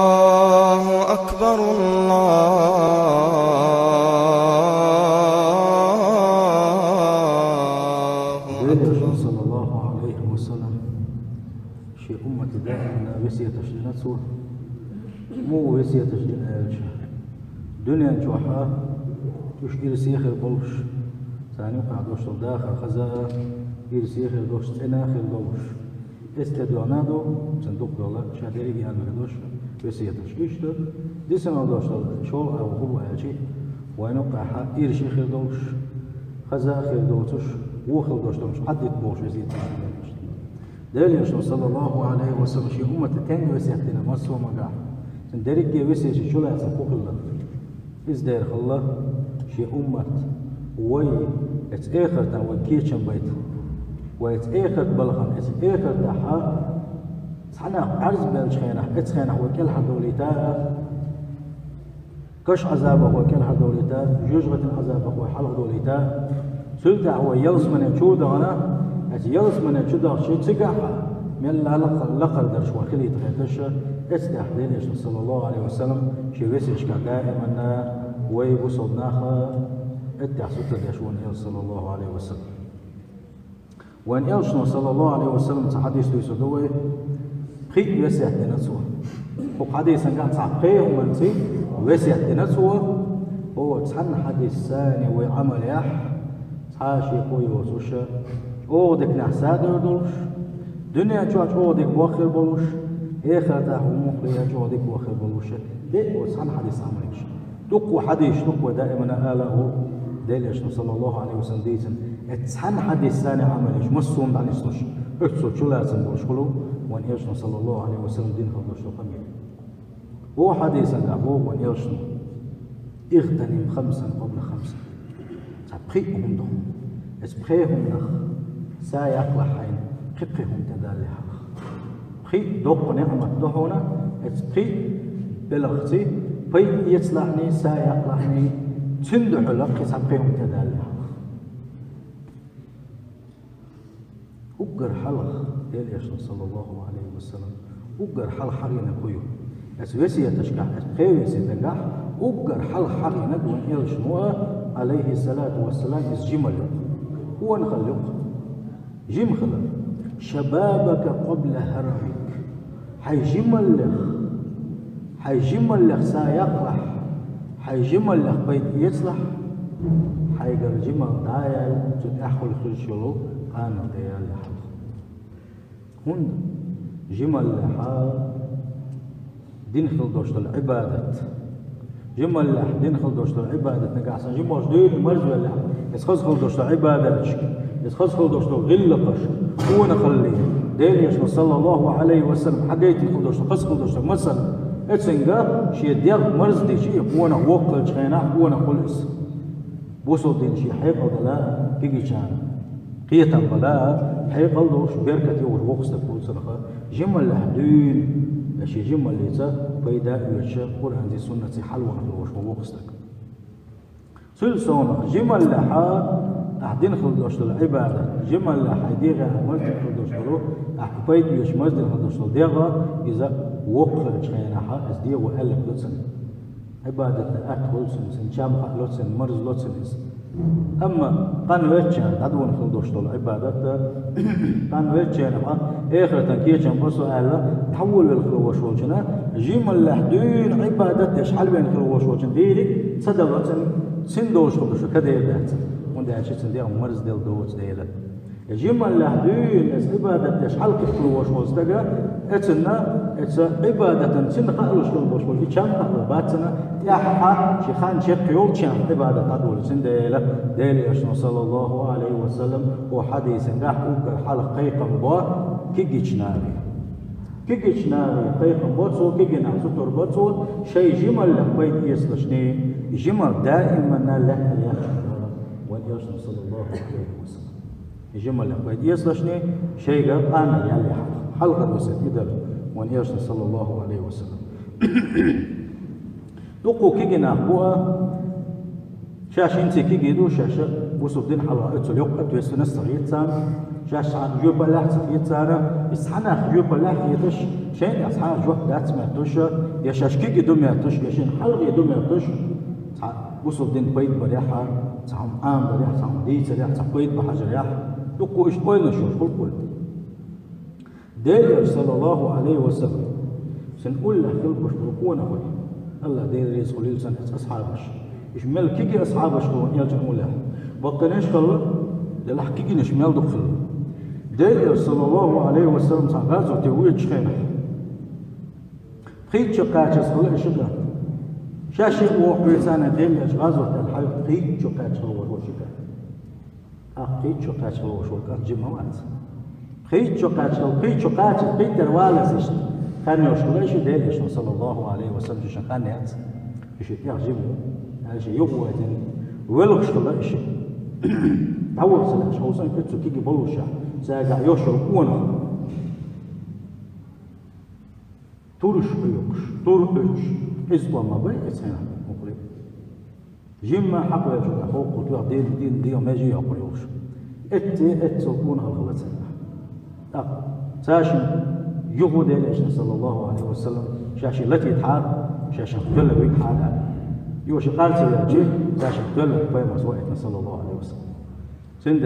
الله أكبر الله أكبر. صلى الله عليه وسلم شيء أمة دائما وسية تشجينته مو وسية تشجينات دنيا جوحة تشكيل سيخ البلش ثاني قاعد وشل داخل خزاء ير سيخ البلش تناخ البلش استدعونادو صندوق دولار شهدري بيان مردوش وسية تشكيشته دي سنة دوشل شول أو هو أجي وينقع ير شيخ البلش خزاء خير دولتش وخل دوشتمش حد يتبوش وسية تشكيش دليل صلى الله عليه وسلم شيء أمة تاني وسيحتنا ما سوى مقع دريك وسية شو لا يسقوك الله إزدار الله شيء أمة وي اتآخر تا وكيشن بيت واتآخر بلغن اتآخر تاحا سحنا عرض بالشخينة اتخينة وكل حدوليتا كش عذابه وكل حدوليتا جوجغة عذابه وحلق دوليتا سلطة هو يلس من يشود أنا يلس من يشود شيء تقعها من لا لقل درش وخلي تغيتش استحدين صلى الله عليه وسلم شي وسيش دائما ويبصدناها التحسوت اليشون صلى الله عليه وسلم وان يلشنا صلى الله عليه وسلم حديث يسدوي خيط وسع تنسوا وحديث كان صحيح ومنسي وسع تنسوا هو تحن حديث ثاني وعمل يح حاشي قوي وسوش اودك نحساد يردوش دنيا جوج اودك بوخر بولوش اخر تاعو مخريا جودك بوخر بولوش دي وتحن حديث عمليش تقوى حديث تقوى دائما آله دليل صلى الله عليه وسلم ديتن اتحن حديث ثاني عمليش مصوم عن يسوش اكسو شو لازم بوشخلو وان يرشنا صلى الله عليه وسلم دين خلوش القميل هو حديثا دعوه وان يرشنا اغتنم خمسا قبل خمسا تبقيهم دهم اسبقيهم نخ سايقلح حين قبقهم تدالها بقي دوق نعمة دهونا اسبقي بلغتي بي يصلحني سايقلحني تندح لك سبقيهم تدالها أقر حلق ديل صلى الله عليه وسلم أقر حلق حرينا كيو أسويسي تشكح أسقيوسي تنجح أقر حلق حرينا دون إلشنوا عليه الصلاة والسلام جمل هو نخلق جم خلق شبابك قبل هرمك حيجمل لك سايقلح حيجمل لك بيت يصلح حيقر جمل دايل تتأخل خلشلو قانا ديال لحظ هون جمل لحا دين خلدوشت العبادة جمل لح دين خلدوشت العبادة نقعسن جمل دين مرزو لح يسخص خلدوشت العبادة يسخص خلدوشت غلقش هو نخلي دين يشو صلى الله عليه وسلم حقيت خلدوشت خص خلدوشت مثلا اتسنجا شي ديال مرز دي شي هو نوقل شينا هو نخلص بوصل دين شي حيق ولا كيجي كان قيتا بلا حيق الله بركة وروقس تقول صدقة جمل لحدين شي جمل ليتا بيدا يرشا قرآن دي سنة حلوة وروقس تك سلسونا جمل لحا أحدين خلدوش العبادة جمل لحا ديغا مزدين خلدوش له أحبيت يش مزدين خلدوش ديغا إذا وقل شيناها إزديه وألف لتسن عبادة أكل سن شام لتسن مرز لتسن أما قان ويتشان تدون خلدوش العبادة قان ويتشان آخر تنكيشان بسوا ألا تحول بالخلوش وجنا جمل لحدين عبادة يشحل بين خلوش وجن ديري صدقة سندوش خلدوش كده يدات وندي عشان سنديه مرز ديل دوت ديلا جمل لحدين عبادة يشحل خلوش وجنا اتنا عبادة سن خلوش خلوش وجن شام خلوش باتنا يحا شيخان شيخ يول شام عبادة تدول سنديلا ديلي صلى الله عليه وسلم وحديث راح أوكر حلق قيقم با كيجيشناري قيقم بوتسو كيجينا ستور بوتسو شيء جمل لك بيت يسلشني جمل دائما لك يخشى واليوسف صلى الله عليه وسلم جمل لك بيت يسلشني شيء أنا يلي حلقة وسط إدر واليوسف صلى الله عليه وسلم تقو كيجينا هو شاشين تيكي جيدو شاشة وصف دين حلوة اتو اليوم اتو يسنة صغير تان شاشة جوبا لاح صغير تانا يسحنا جوبا لاح يدش شين يسحنا جوب دات ماتوش يا شاش كي جيدو ماتوش يا شين حلق يدو ماتوش وصف دين بيت بريحة تهم عام بريحة تهم ديت بريحة تهم بيت بحاجة ريحة يقو إيش قوي نشوف كل قول دير صلى الله عليه وسلم سنقول له كل بشبركون أخوي الله دير يسخل لسان أصحابش يشمل كيكي أصحابش كون يلجأ مولا بطنش خل للحقيقي نشمل دخل دير صلى الله عليه وسلم سنغازو تيويت شخينا خيت شقاتش خل إشقا شاشي وحويسانا دير غازو تالحيو خيت شقاتش خل وشقا خيت شقاتش خل وشقا جمعات خيت شقاتش خيت دروالا سيشت كان يوشلش ديلش صلى الله عليه وسلم شخانيات ايش يعجبه هذا شيء يقوتين ولقش الله ايش تعور سلاش هو سان كتسو كيجي بلوشا ساقع يوشل كونا تورش بيوكش تورش اسوا ما بي اسنا مقري جيما حق يجو فوق قطوع دين ما يجي يقولوش اتسوكون الغلطين ساشن يغود إلى صلى الله عليه وسلم شاشة التي تحار شاشة تولى بيك حالها يوشي قال سيلاجي شاشة تولى بيك مسوائتنا صلى الله عليه وسلم سن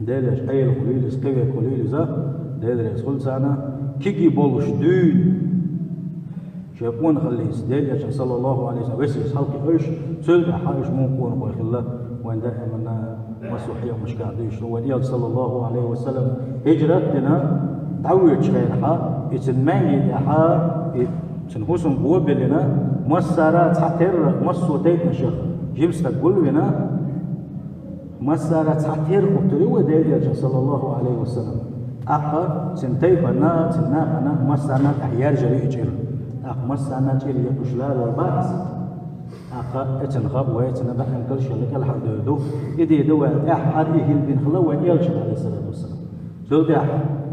ديلاش أي الخليل اسقوي خليل زا ديلاش خل سانا كيكي بولش دين شيكون خليس ديلاش صلى الله عليه وسلم ويسيس حلقي إيش سلبع حايش مونكون قوي الله وين دائما مسوحية مش قاعديش وين صلى الله عليه وسلم هجرتنا تعويض شغيرها يتمنى يدها يتنهوسن قوة لنا مسارات حتر مسوتيت نشخ جيمس تقول لنا مسارات حتر قتلوا دير صلى الله عليه وسلم أقا سنتي بنا سننا مسارات أحيار جري إجر أق مسارات جري يكشلال الباس أقا اتنخب ويتنبه كل شيء لك الحد دو يدي دو أحد يهل بين خلوا ويلش عليه الصلاة والسلام زودي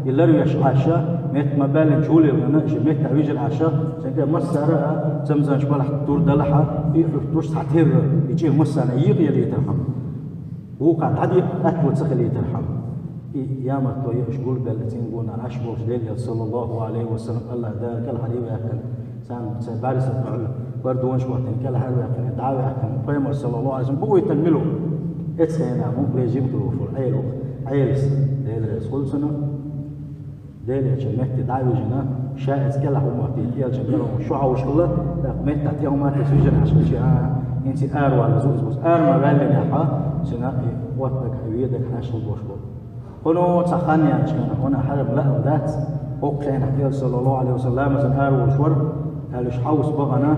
يلرو يشعاشا ميت مبالن شولي لنا ميت تعويج العشاء سنجا مسارة تمزان شبالح تور دلحة يفتوش تعتير يجي مسارة يغي اللي يترحم وقع عدي أكبر تسخل يترحم يا ما توي اشغل بالتين قونا أشبوش ديل صلى الله عليه وسلم الله دار كل حديث يحكم سان بارس الفعل بردون شواتين كل حديث يحكم دعوة يحكم قيمة صلى الله عليه وسلم بقوا يتنملوا اتسينا ممكن يجيب كلوفور عيلس ديل رسول سنة ديل مهتي دعوجنا شاهد كلا هو مهتي يلجا كلا شو عاوش كله لا مهتي تعطيهم ما تسويجنا عشان شيء انت ولا زوز بس ما بالنا حا سنا وقتك حبيبك حاشل بوشبو هنا تخاني عشان هنا حرب لا ذات فوق كان حكي صلى الله عليه وسلم مثلا وشور هلش حوس بغنا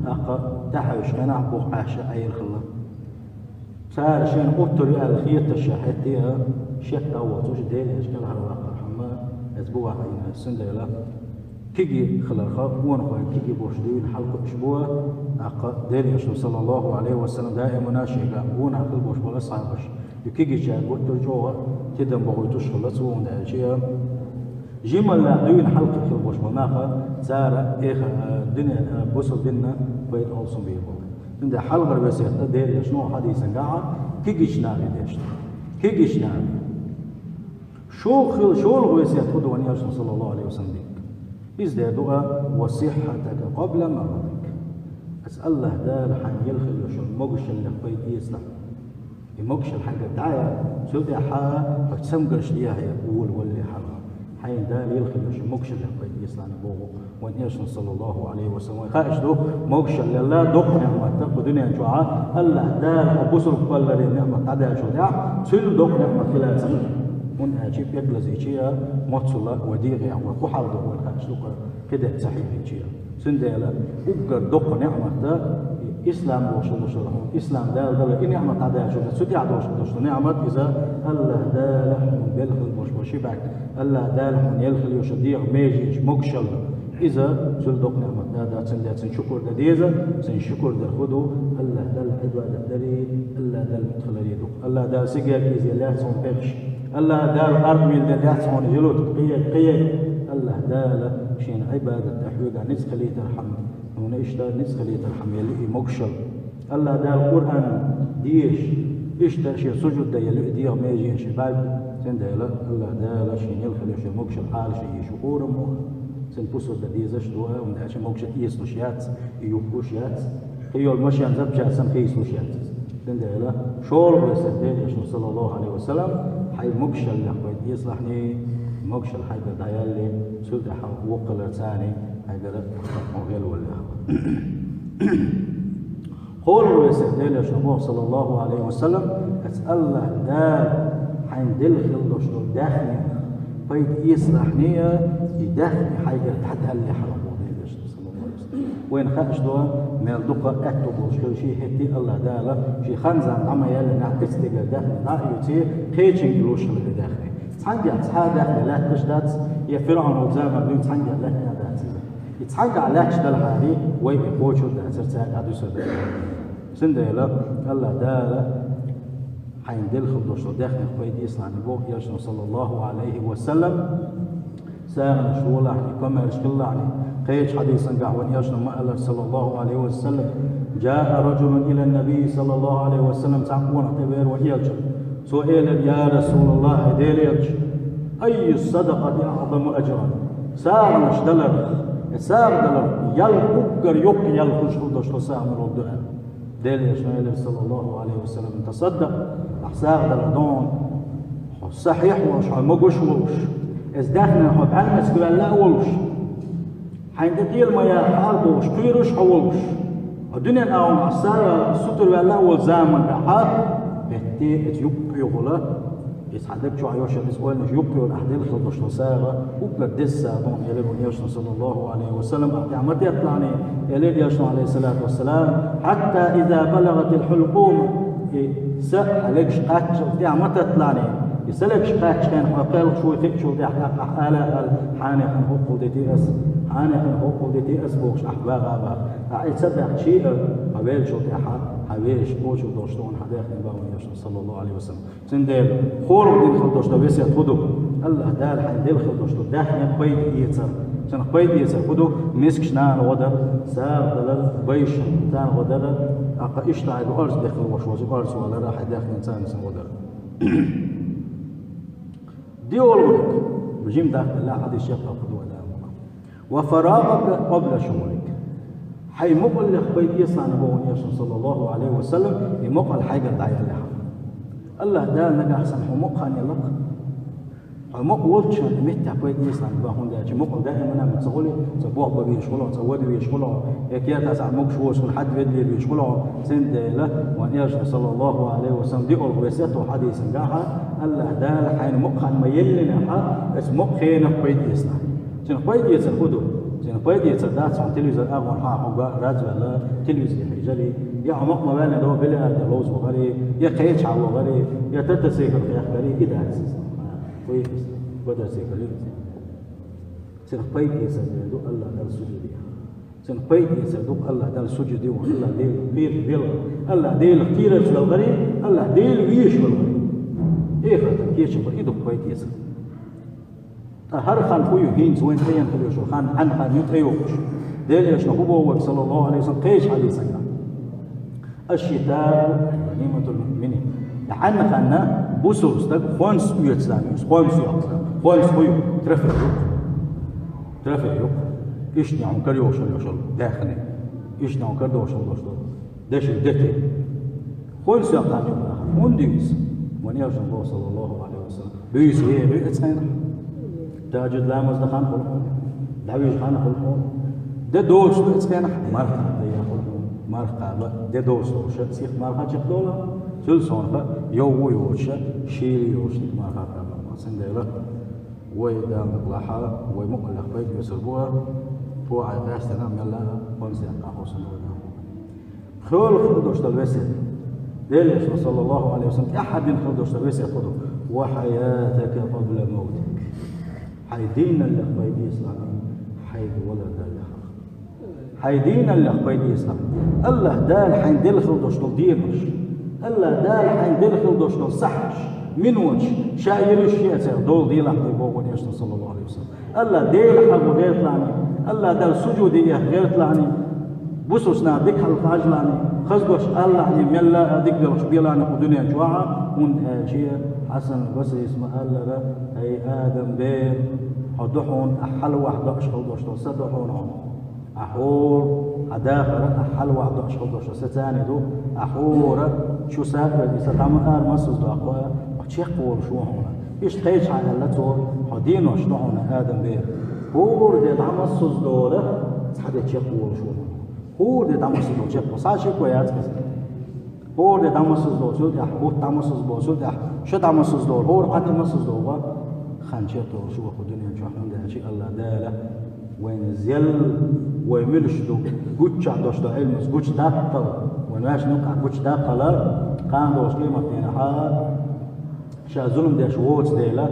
اق تحوش انا بوق عاشا اي الخلا صار شيء قلت لي الخيط الشاحتيه شيخ او توش ديل اشكال هذا أسبوع هاي السندرة كيجي خلرخا ونخوي كيجي بوشدين حلقة أسبوع دير يشوف صلى الله عليه وسلم دائما ناشيغا ونخل بوش بلا صعبش يكيجي جا قلت الجوا كده بغيتوش خلص وون ده شيء جيما لا دوين حلقة خل بوش بناخا زارة إيه الدنيا بوصل ديننا بيت أوصل بيبو عند حلقة بس دير يشنو حديثا قاعد كيجي شنابي ديش كيجي شنابي شو الغويس يأخذ ونياش صلى الله عليه وسلم ازدادوا وصحتك قبل مرضك أسأل الله ده لحن يلخل يشوف مقش اللي قيد يسلم يمقش الحاجة دعاية شو دي حا فتسمقش ليها يقول واللي حرام حين ده يلخل يشوف مقش اللي قيد يسلم بوه ونياش صلى الله عليه وسلم خايش دو مقش اللي لا دق نعمة دنيا جوعة الله ده أبوسر قبل لنعمة عدا شجاع سل دق نعمة خلال سنة من أجيب يجلس إيشيا متصلة وديغ يعني وحال دق والخاش دق كده صحيح إيشيا سندلا أقدر دق نعمة ده إسلام دوش لهم إسلام ده إن نعمة عدا شو سدي عدوش نعمة إذا الله ده لهم بيلخل مش بعد الله ده لهم يلخل يشديع ميجيش مقشل إذا سلدق نعمة ده سندات سنشكر ده ديزا سنشكر ده خدو الله ده العبادة دري الله ده المدخل يدق الله ده سجل إذا لا تصون بيش الله ده الأرض من ده لا تصون يلوت قيد الله ده شين عبادة تحويق نسخ لي ترحم هنا إيش ده نسخ لي ترحم يلي مقشل الله دا القرآن ديش إيش تأشير سجود دا يلي ديها ميجين شباب سن دا يلا الله دا لا شين يلخل يشي موكش الحال شي شكور مو سن بوسو دا ديزش دوا ومدا شي موكش يسلو شيات يوكو شيات هيو المشيان زبجا سن كيسلو شيات سن دا يلا شور بس دا صلى الله عليه وسلم حي موكش اللي قويت يصلحني موكش الحي دا يلي سود وقل ثاني هاي دا مغيل ولا قول ويسهدل شنو صلى الله عليه وسلم أسأل الله دار حين دل خلو شنو داخني فيد يصلحني يداخني حاجة حتى اللي حرمه صلى الله عليه وسلم وين خدش دوا من الدقة أكتب وشكل شيء هتي الله دالا شيء خنزان عما يلا نعكس تجا داخني نايوتي خيشين جلوش اللي داخني تحنجع تحا داخني لا تشدات يا فرعون وزامن بيم تحنجع لا تنادات يتحنجع لا تشدل هذه وين بوشو دا ترتاق عدو سبب سندلا الله دالا حين دل خلوش داخل قيد إسلام بوك يشن صلى الله عليه وسلم ساغن شو لحني كما يشكل لحني قيش حديثا قهوان يشن مألف صلى الله عليه وسلم جاء رجل إلى النبي صلى الله عليه وسلم تعقون اعتبار ويجب سئل يا رسول الله ديل يجب أي الصدقة أعظم أجرا ساغن شدلر ساغن يل أكر يق يل خش خلوش ساغن ردها ديل يشن صلى الله عليه وسلم تصدق أحساغ دلدون صحيح وش مقوش وش إز داخلنا حب علمس كلا لا وش حين تطيل ما يحال وش كيرش حولش الدنيا ناوم أحساغ السطر ولا والزامن بحال بهتي اتيوبي غلا يسعدك شو عيوش الاسبوع مش يبقي والاحداث خلطش نساغه وبلا دسا دون يلي يشن صلى الله عليه وسلم اعتمد يطلعني يلي يشن عليه الصلاه والسلام حتى اذا بلغت الحلقوم سألك شقاتش اعتمد تطلعني يسألك شقاتش كان حقال شو ثق شو دي حقاله حاني خن حقو دي اس حاني خن حقو دي اس بوش احباغا يتصدق شيء قبل شو دي حويش بوشو دوشتون حداخل باون يشن صلى الله عليه وسلم سندل خور دين خلطش بس ياخذوا الله دال حندل خلطش داخل بيد يتر عشان بيد يتر خذوا مسكش نان ودر سار دلر بيش تان ودر اقا اشتعل ارز داخل وش ارز ولا راح داخل انسان سن ودر دي ولك بجيم داخل الله حد الشيخ خذوا ولا وفراغك قبل شغلك حي مقل بيد يصنع بون يشن صلى الله عليه وسلم يمقل حاجه داعي لها الله دا نجا أحسن حمق خاني لق حمق وجه متى بيد يسلم بهون ده حمق دائما أنا متصولي تبوع بيشغله تزود بيشغله كيات أسعى مق شو وصل حد بدلي بيشغله سند له ونياش صلى الله عليه وسلم دي أربعة وحديث جاها الله دا الحين مق خان ما يلنا ها بس مق خينا بيد يسلم شن بيد يسلم خدو شن بيد يسلم ده عن تلفزيون أغون ها حقا راجع لا تلفزيون حجري يا عمق ما بين دو بلا دلوز وغري يا قيتش عو غري يا تتسيك الخياخ غري إذا أساس كويس بدأ سيكلي سنقيد يسدو الله دل سجودي سنقيد يسدو الله دل سجودي والله ديل بير بيل الله ديل كتير في الغري الله ديل ويش بالغري إيه خاطر كيش إيدو قيد يسد هر خان خويو هينز وين تيان خويو شو خان عن خان يتأيوش ديل يشنو هو صلى الله عليه وسلم قيش حديثا الشتاء غنيمة المؤمنين لحن خنا بوسوس تك خونس يتسلامي خونس يقصر خونس خويو ترفع يوق إيش نعم كريوش يوشل داخلي إيش نعم كردوش دوشل داش دتي خونس يقطع ونديس ونيرجع الله صلى الله عليه وسلم بيس هي بيتسين تاجد لامز دخان خلقون دعويش خان خلقون ده دوش بيتسين مرة مرقى ده دوسو شت سيخ مرقى جدولا سلسون فا يوش شيل يوش مرقى ما سندلا ويدا مطلعها ويمقلق بيت يسربوها فوق عيقاش تنام يلا ونسي أقاقو سنونا خول خدوش تلبسي ديلش صلى الله عليه وسلم أحد خدوش تلبسي خدو وحياتك قبل موتك حيدين اللي بيت إسلامي حيد ولا دالها حيدين اللي بيت إسلامي الله دال حين دل خدوش تلديمش الله دال حين دل خدوش تلصحش من وجه شاير الشيء دول دي لحظة يبوغون يشتر صلى الله عليه وسلم الله ديل حق غير طلعني الله دال سجودية غير طلعني بوسوسنا ديك حلقاج لاني خزبش الله يعني ملا ديك بيرش بيلاني الدنيا جوعة شيء حسن البصري اسمه الله أي آدم بير حدحون أحل واحد أشهر دوشتو صدحون أحور أداخر أحل واحد أشهر دوشتو ستاني دو أحور شو سافر يستعمل مسوس دو أقوى وشيخ قول شو هنا إيش تيجي على اللتو حدينو شنو هنا آدم بير هور دي مسوس دوله حدا شيخ قول شو هنا هور دي مسوس دو شيخ وصار شيء كويس هور دي مسوس دو شو ده هور مسوس دو شو ده شو مسوس دو هور قد مسوس دو خانشته شو أخو الدنيا شو حمد شيء الله داله وين زيل ويملش دو قتش عندوش دو علمس قتش داقل وين ماش نوقع قتش داقل كان دوش كلمة تين حال شا ظلم ده شووت ديلا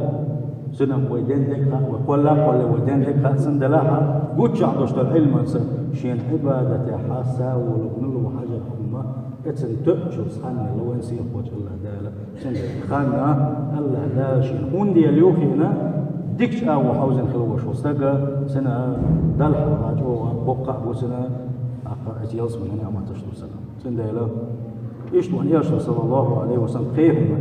سنم ويدين دكها وكلا كل ويدين دكها سندلاها قتش عندوش دو علمس شين عبادة حاسة ولبنلو حاجة حمى اتن تأجر سخنا لو انسي قوش الله داله خانا الله داشين هوندي اليوخينا ديكش أو حوزن خلوش وستجا سنة دلح راجوها بقى وسنة أقرأت يلصم من هنا ما تشتو سنة سنة إيش وأن يشتو صلى الله عليه وسلم خير